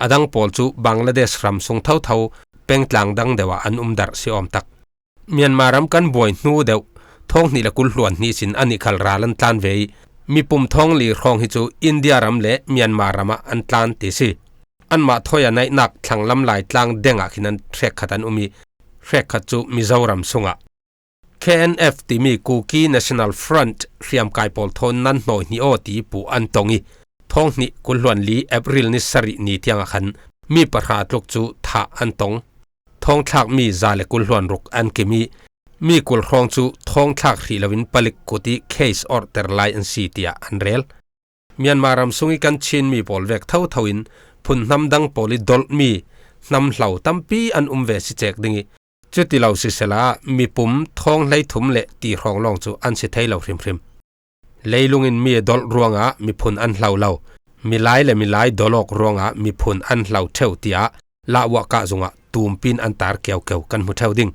อดังปอลจูบังลาเดชรัมซุงเท่าเป็งตลังดังเดวอันดาร์ซีอมตักเมียนมารำกันบ่อยนูเดวท้องนี่ละกุลล้วนนี่สินอันนี้ขัลราลันตันเวมีปุ่มท้องลีรองฮิจูอินเดียรำเละเมียนมารำอันตันติซีอันมาทอยในนักทางลำลายตลังเด้งอ่ะขินันเรกขัดันเรกขัดจูมิโซรัมซุงอ่ะ KNF ที่มีกูกี้ National Front เรียมกายปอลทนนั้นหน่อยนี่โอตีปูอันตงีท้องนี่กุลล้วนลีเอพริลนิสรินี่เทียงขันมีประหารลูกจูท่าอันตงท้องทักมีจาเลกุลล้วนรุกอันเกมีกุลรองจูท้องทักรีลวินปลิกกุติเคสออร์เตอร์ไลน์อันซีเตียอันเรลเมียนมารำซุงกันชินมีปอลเวกเท่าอินพุนนำดังปอลิดอลมีนำเหล่าตั้มปีอันเวสิเจกดิงจุดที่เราสิเสลามีปุ่มท้องไลทุมเละตีรองลองจูอันสิเทยเราพริมเลยลุงอินมีดอลรวงมีพุนอันเหล่ามีหลายและมีหลายดอลอกรวงมีพุนอันเหล่าเท่าเตียลาวะกะจงตูมปินอันตาร์เกี่ยวกันมุเท่าดิ่ง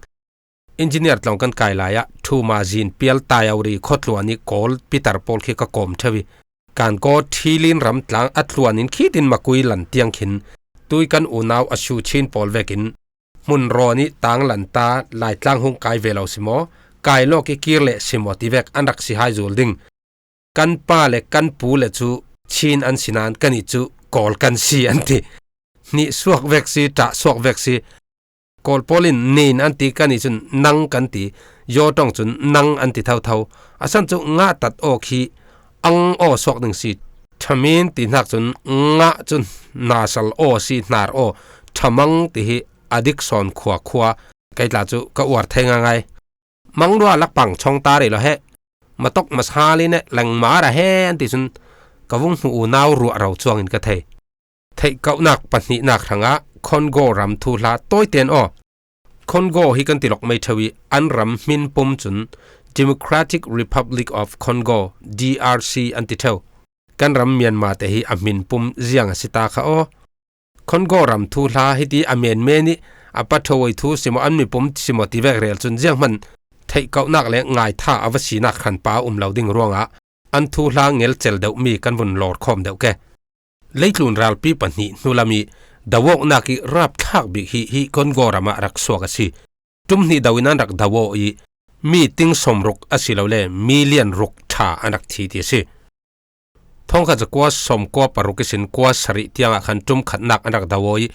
อินจิเนียร์ตองกันไกลายทูมาจินเปียลตายเอารีขดลวนิโกลปีตาร์ปอลคิกะกอมเทวีการก็ทีลินรำตลังอัดลวนินขีดินมากุยหลันเตียงขินตุยกันอูนาวอชูชินปอลเวกินมุนรอนิต่างหลันตาลายตลังหงกายเวลาสิโมกายโลกิกิร์เลสิโมติเวกอันรักสิไฮจูลดิ่ง กันป้าและกันปูและจูชินอันสินานกันอีจูกอลกันซีอันตินี่สวกเวกซีตะสวกเวกซีกอลโพลินนีนอันติกันอีจุนนังกันติโยต้องจุนนังอันติเท่าอาสันจุงะตัดโอคีอังโอสวกหนึ่งซีทามินตินักจุนงะจุนนาสัลโอซีนาร์โอทามังติฮิอดิกซอนขวไกลาจูก็อวดเทงไงมังดัวลักปังช่องตาเลยเหรอเฮมาตกมาฮาลีเนี่ยแหลงมาระเฮอันติจุนกวงหูนาวรัวเราจวงอินกะเทเก่านักปัญญนักทั้งะคอนโกรำทูลาต้อยเตียนคอนโกฮิกันติลกไม่ทวีอันรำมินปุ่มจุน Democratic Republic of Congo DRC อันติเทวกันรำเมียนมาแต่ฮิอามินปุ่มเจียงสิตาค่ะคอนโกรำทูลาฮิตีอาเมนเมนี่อาปัทวยทูสิมอันมีปุ่มสิมติเวกเรลจุนเจียงมันเก่านักและง่ายท่าอวสีนักขันป้าเหลาดิ่งร่วงอันทูลาเงลเจลเดวมีกันวนหลอดคอมเดวแกเล็กลุนรัลปีปันนีนุลามีดาวกนักรับทักบิฮิคอนโกรามารักสวกสิจุมนี่ดาวินันรักดาวอีมีติงสมรุกอสิลาเลมิเลียนรุกท่าอันรักทีเดียสิท้องข้าจะกว่าสมกว่าปรุกิสินกว่าสริเตียงขันจุมขัดนักอันรักดาวอี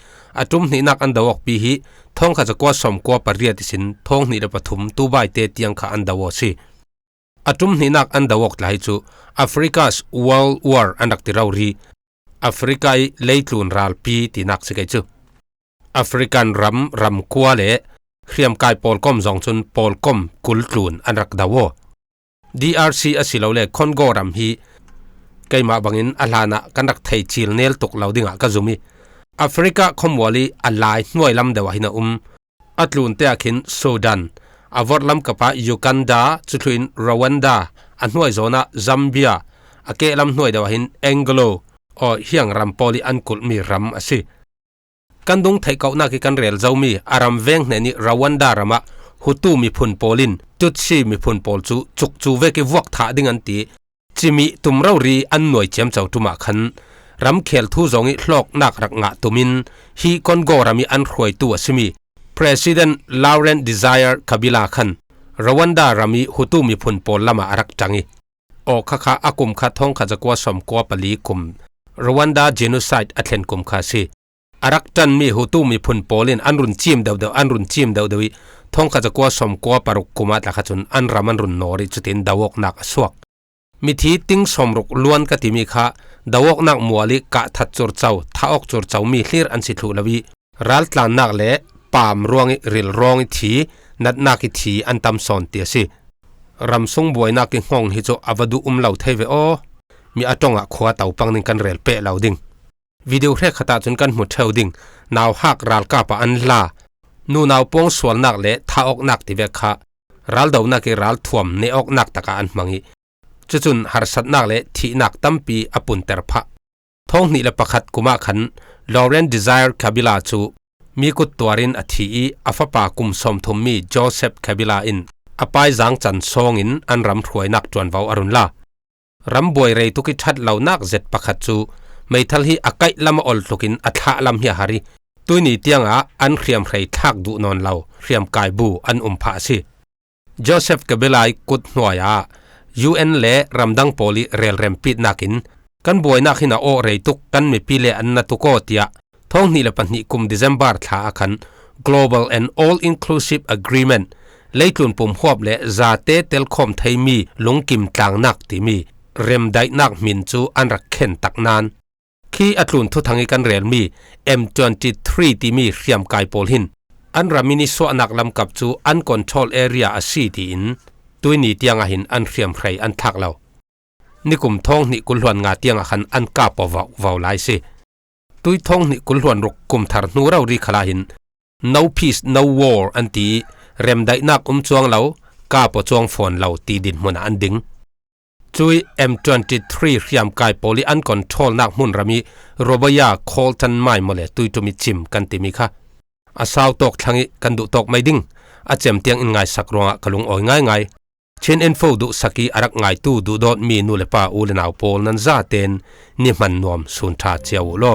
จุมนี่นักอันดาวกปีฮิท้องข้าจะกว่าสมกว่าปริยติสินท้องนี่เดปฐุมตูใบเตเตียงขันดาวสิจุมนี่นักอันดาวกหลายจูแอฟริกาส World War อันรักติเรารีแอฟริกาเล็กลุนรัลปีที่นักสิกจูแอฟริกันรำกัวเล่เขียมกายปอลก้มจงจุนปอลก้มกุลลุนอันรักดาว DRC อสิลาวเล่คอนโกรำฮีไกมาบังอินอัลานะกันรักไทยชิลเนลตกเหลาดิ่งกะจุมีแอฟริกาคอมวอลีอัลไลหน่วยลำเดวหินะอัตลุนเตะขินซูดานอวอร์ลำกับยูกันดาจุดหินรวันดาอันหน่วยโซนาซัมเบียอเกลำหน่วยเดวหินแองโกลโอเฮียงรำปอลีอันกุลมีรำอสิกันดุงไทยเก่านักกันเรียลเจ้ามีอารามเวงเนนิรวันดารำหุตูมีพุนปอลินจุดซีมีพุนปอลจูเวกิวกท่าดิ่งอันตีจิมีตุมเรารีอันหน่วยเจียมเจ้าตุมาขันรำเขลทูจงิหลอกนักรักงะตุมินฮีคอนโกรามีอันรวยตัวสิมี President Laurent Desire Kabila ขันรวันดารามีหุตูมีพุนปอลละมารักจังโอข้าอากุมข้าท้องข้าจะกว่าสมกว่าปลีกุมรวันดา genocide อัตเลนกุมข้าสิอารักจันมีหุตูมีพุนปอลินอันรุนจิมเดวอันรุนจิมเดวท้องข้าจะกว่าสมกว่าปรุกกุมาตละข้าจุนอันรามันรุนนอริจุตินดาวกนักสวกมิทีติงสมรุกล้วนกติมีข้าดาวกนักมัวลิกะทัดจูร์เจ้าท้าออกจูร์เจ้ามีคลีร์อันสิทลุลวีรัลตลานนักเล่ปามรวงริลรองทีนัดนักทีอันตำสอนเตียสิรำทรงบวยนักห้องฮิโจอวดูเหลาเทเวโอมีอาจงขวาเต่าปังนึงกันเรลเปะเหลาดิ่งวิดีโอแรกขตาจนกันหมดเทวดิ่งนาวหักรัลกาปะอันลานูนาวปงสวนนักเละท้าออกนักติเวคะรัลดาวนักรัลถ่วมเนออกนักตะกาอันมังฮีจุนหารสัตนักเละที่นักตั้มปีอปุนเตอร์พะท้องนี่ละประคัดกุมาขัน Laurent Desire Kabila จูมีกุดตัวรินอธิอฟปากุมสมทมมี Joseph Kabila อินอปายจังจันซองอินอันรำถวยนักจวนวาวอรุณลารำบวยเรตุกิชัดเหล่านักเจ็ดประคัดจูไม่ทัลฮีอากายลำอลตุกินอัฐะลำเฮียฮารีตุยนี่เตียงอันเขียมใครทักดูนอนเหล่าเขียมกายบูอันผาสิโจเซฟกาเบลายกุดหน่วยUN เล่รำดังโพลีเรลเรมปิดนักินกันบวยนักหินาโอเรตุกกันมีปีเลอันนัตุโกเตียท้องนี่ละปันนิกุม December ท่าคัน Global and All Inclusive Agreement เล่ตุนปุ่มหอบและซาเตเตลคอมไทยมีลงกิมต่างนักที่มีเรมได้นักมินจูอันรักเข็นตักนานขี้อัตลุนทุทางกันเรลมี M23 ที่มีเขียมกายโพลินอันรามินิสวนักลำกับจูอันคอนโทรลแอเรียอาซีที่อินตุยนี่เตียงหินอันเขียมใครอันทักเรานิกุมท้องนี่กุลวนงาเตียงขันอันกาปวาวไลเซตุยท้องนี่กุลวนรุกกุมทาร์นูเรารีขลาหิน No peace no war อันตีเรมได้นักจวงเรากาปจวงฝนเราตีดินมุนอันดิงจุย M23 เขียมกายโพลีอันคอนโทรลนักมุนรามีโรบยาโคลตันไม่หมดเลยตุยตุมิจิมกันติมิค่ะอาสาวตกทั้งกันดุตกไม่ดิ้งอาเจมเตียงอินไงสักรวงกลุงอ่อยง่ายเช่นอินโฟดุสกีอารักไงตู้ดูดอดมีนูเลปาอูเลนาวโพลนันซาเตนนิมันนวมสุนทาเจียวโล